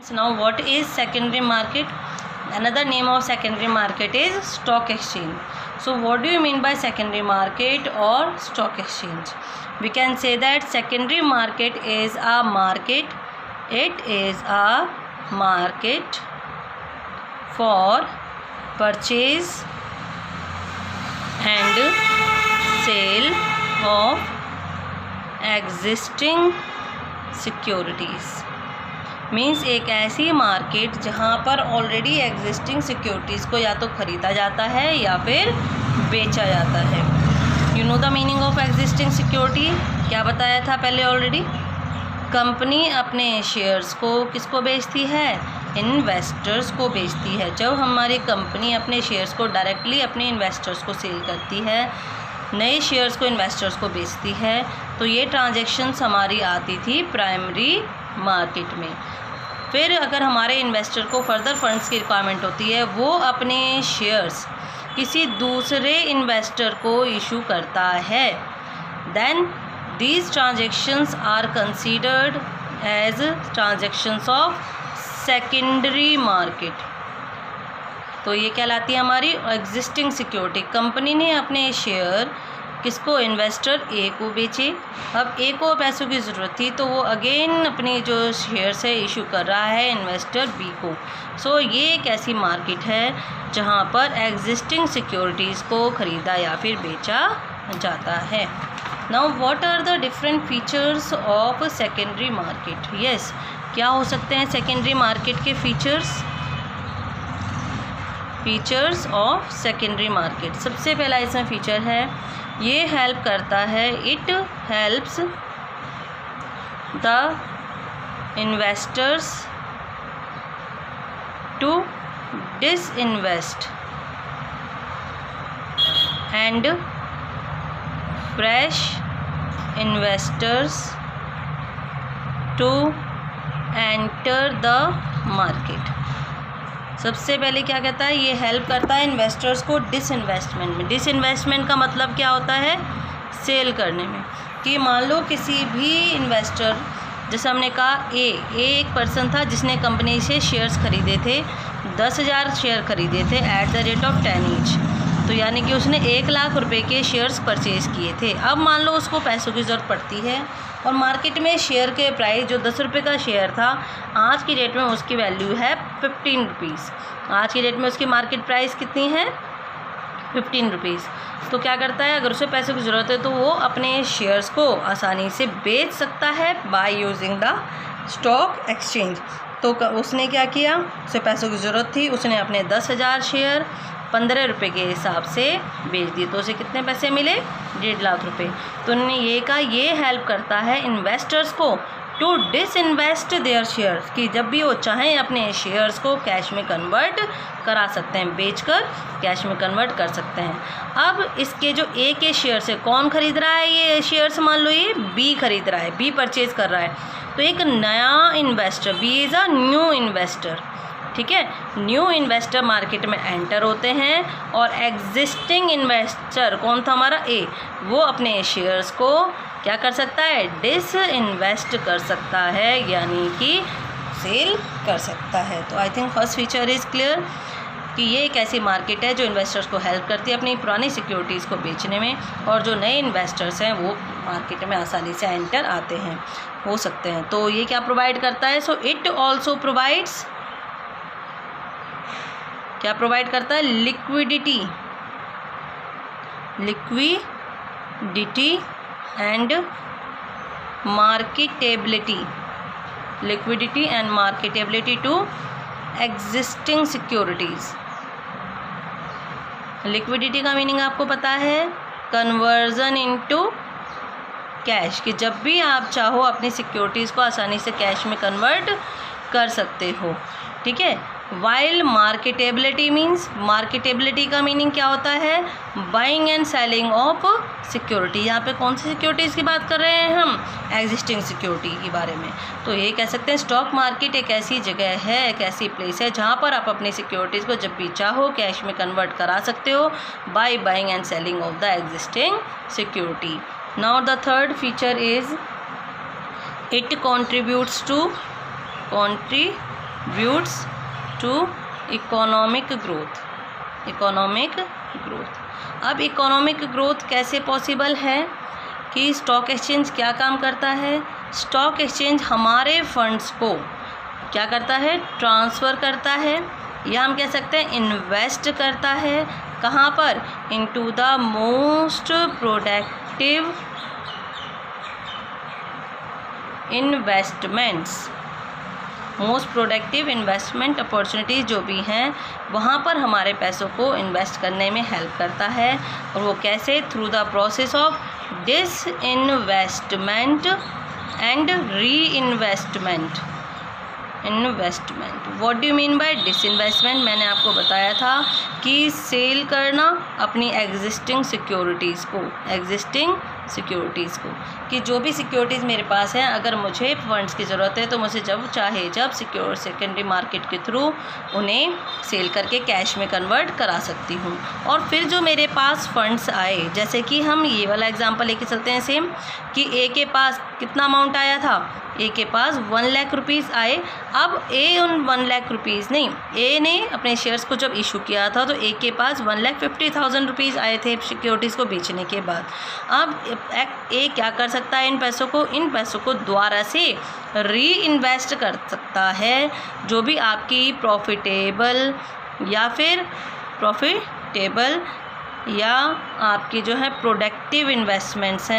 Now what is secondary market? Another name of secondary market is stock exchange. So what do you mean by secondary market or stock exchange? We can say that secondary market is a market. It is a market for purchase and sale of existing securities. Means एक ऐसी market जहाँ पर already existing securities को या तो ख़रीदा जाता है या फिर बेचा जाता है. You know the meaning of existing security. क्या बताया था पहले ऑलरेडी. कंपनी अपने शेयर्स को किसको बेचती है? इन्वेस्टर्स को बेचती है. जब हमारी कंपनी अपने शेयर्स को डायरेक्टली अपने इन्वेस्टर्स को सेल करती है, नए शेयर्स को इन्वेस्टर्स को बेचती है, तो ये ट्रांजैक्शंस हमारी आती थी प्राइमरी मार्केट में. फिर अगर हमारे इन्वेस्टर को फर्दर फंड्स की रिक्वायरमेंट होती है, वो अपने शेयर्स किसी दूसरे इन्वेस्टर को इशू करता है, then these transactions are considered as transactions of secondary market. तो ये कहलाती है हमारी एग्जिस्टिंग सिक्योरिटी. कंपनी ने अपने शेयर किसको? इन्वेस्टर ए को बेचे. अब ए को पैसों की ज़रूरत थी तो वो अगेन अपनी जो शेयर्स है इशू कर रहा है इन्वेस्टर बी को. सो ये एक ऐसी मार्केट है जहाँ पर एग्जिस्टिंग सिक्योरिटीज़ को ख़रीदा या फिर बेचा जाता है. Now what are the different features of secondary market? Yes, क्या हो सकते हैं सेकेंडरी मार्केट के features? Features of secondary market. सबसे पहला इसमें फीचर है, ये हेल्प करता है, it helps the investors to disinvest and fresh investors to enter the market. सबसे पहले क्या कहता है? ये हेल्प करता है इन्वेस्टर्स को डिसइन्वेस्टमेंट में. डिसइन्वेस्टमेंट का मतलब क्या होता है? सेल करने में. कि मान लो किसी भी इन्वेस्टर, जैसे हमने कहा ए एक पर्सन था जिसने कंपनी से शेयर्स खरीदे थे, 10,000 शेयर खरीदे थे at the rate of 10 each. तो यानी कि उसने 1 लाख रुपए के शेयर्स परचेज़ किए थे. अब मान लो उसको पैसों की ज़रूरत पड़ती है और मार्केट में शेयर के प्राइस जो 10 रुपये का शेयर था, आज की डेट में उसकी वैल्यू है 15 रुपीज़. आज की डेट में उसकी मार्केट प्राइस कितनी है? 15 रुपीज़. तो क्या करता है, अगर उसे पैसों की ज़रूरत है तो वो अपने शेयर्स को आसानी से बेच सकता है by using the stock exchange. तो उसने क्या किया? उसे पैसों की ज़रूरत थी, उसने अपने 10,000 शेयर 15 रुपये के हिसाब से बेच दिए. तो उसे कितने पैसे मिले? 1.5 लाख रुपये. तो उन्होंने ये कहा, ये हेल्प करता है इन्वेस्टर्स को टू डिसइन्वेस्ट देयर शेयर्स, कि जब भी वो चाहें अपने शेयर्स को कैश में कन्वर्ट करा सकते हैं, बेचकर कैश में कन्वर्ट कर सकते हैं. अब इसके जो ए के शेयर्स है, कौन खरीद रहा है ये शेयर्स? मान लो ये बी खरीद रहा है, बी परचेज़ कर रहा है. तो एक नया investor, B is a new investor, ठीक है. न्यू इन्वेस्टर मार्केट में एंटर होते हैं और एग्जिस्टिंग इन्वेस्टर कौन था? हमारा ए. वो अपने शेयर्स को क्या कर सकता है? डिस इन्वेस्ट कर सकता है, यानी कि सेल कर सकता है. तो I think first feature is clear कि ये एक ऐसी मार्केट है जो इन्वेस्टर्स को हेल्प करती है अपनी पुरानी सिक्योरिटीज़ को बेचने में, और जो नए इन्वेस्टर्स हैं वो मार्केट में आसानी से एंटर आते हैं, हो सकते हैं. तो ये क्या प्रोवाइड करता है? सो इट ऑल्सो प्रोवाइड्स, क्या प्रोवाइड करता है? Liquidity and marketability. Liquidity and marketability to existing securities. Liquidity का मीनिंग आपको पता है? कन्वर्जन इनटू कैश, कि जब भी आप चाहो अपनी सिक्योरिटीज़ को आसानी से कैश में कन्वर्ट कर सकते हो, ठीक है. वाइल मार्केटेबिलिटी मीन्स, मार्केटेबिलिटी का मीनिंग क्या होता है? Buying and selling of security. यहाँ पे कौन सी सिक्योरिटीज़ की बात कर रहे हैं हम? एग्जिस्टिंग सिक्योरिटी के बारे में. तो ये कह सकते हैं स्टॉक मार्केट एक ऐसी जगह है, एक ऐसी प्लेस है जहाँ पर आप अपनी सिक्योरिटीज़ को जब भी चाहो कैश में कन्वर्ट करा सकते हो by buying and selling of the existing security. Now the third feature is it contributes to contributes to economic growth. Economic growth. अब इकोनॉमिक ग्रोथ कैसे पॉसिबल है कि स्टॉक एक्सचेंज क्या काम करता है? स्टॉक एक्सचेंज हमारे फंड्स को क्या करता है? ट्रांसफ़र करता है, या हम कह सकते हैं इन्वेस्ट करता है। कहाँ पर? Into the most productive investments. Most productive investment opportunities जो भी हैं वहाँ पर हमारे पैसों को इन्वेस्ट करने में हेल्प करता है। और वो कैसे? Through the process of disinvestment and reinvestment. Investment, what do you mean by disinvestment? मैंने आपको बताया था कि सेल करना अपनी एग्जिस्टिंग सिक्योरिटीज़ को, कि जो भी सिक्योरिटीज़ मेरे पास हैं, अगर मुझे फंड्स की ज़रूरत है तो मुझे जब सिक्योर सेकेंडरी मार्केट के थ्रू उन्हें सेल करके कैश में कन्वर्ट करा सकती हूँ। और फिर जो मेरे पास फंड्स आए, जैसे कि हम ये वाला एग्जांपल लेके चलते हैं सेम, कि ए के पास कितना अमाउंट आया था? ए के पास 1 लाख रुपीज़ आए। अब ए उन 1 लाख रुपीज़ नहीं, ए ने अपने शेयर्स को जब इशू किया था तो ए के पास 1,50,000 रुपीज़ आए थे सिक्योरिटीज़ को बेचने के बाद। अब ए क्या कर सकता है? इन पैसों को दोबारा से री इन्वेस्ट कर सकता है। जो भी आपकी प्रॉफिटेबल या आपकी जो है प्रोडक्टिव इन्वेस्टमेंट्स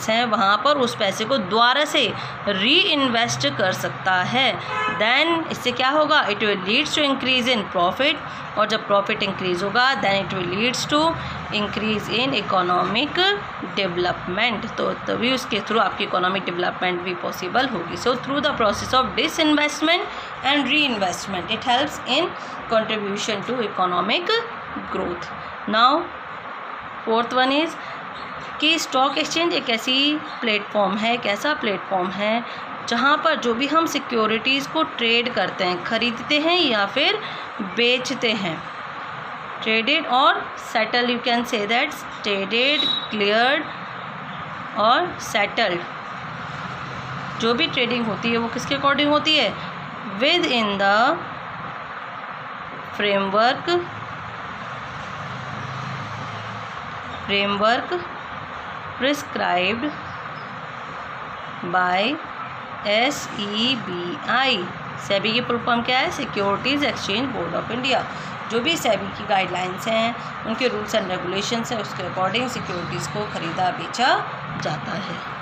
हैं, वहाँ पर उस पैसे को दोबारा से री इन्वेस्ट कर सकता है। देन इससे क्या होगा? It will leads to increase in profit, और जब प्रॉफिट इंक्रीज होगा then it will leads to increase in economic development. तो तभी उसके थ्रू आपकी इकोनॉमिक डेवलपमेंट भी पॉसिबल होगी। So through the process of disinvestment and reinvestment it helps in contribution to economic growth. Now fourth one is कि stock exchange एक ऐसा platform है जहाँ पर जो भी हम सिक्योरिटीज़ को ट्रेड करते हैं, खरीदते हैं या फिर बेचते हैं, ट्रेडेड और settle, you can say that traded, cleared और सेटल्ड। जो भी ट्रेडिंग होती है वो किसके अकॉर्डिंग होती है? With in the framework prescribed by SEBI। SEBI की फुल फॉर्म क्या है? Securities exchange board of India. जो भी सेबी की गाइडलाइंस हैं, उनके रूल्स एंड रेगुलेशंस हैं, उसके अकॉर्डिंग सिक्योरिटीज़ को ख़रीदा बेचा जाता है।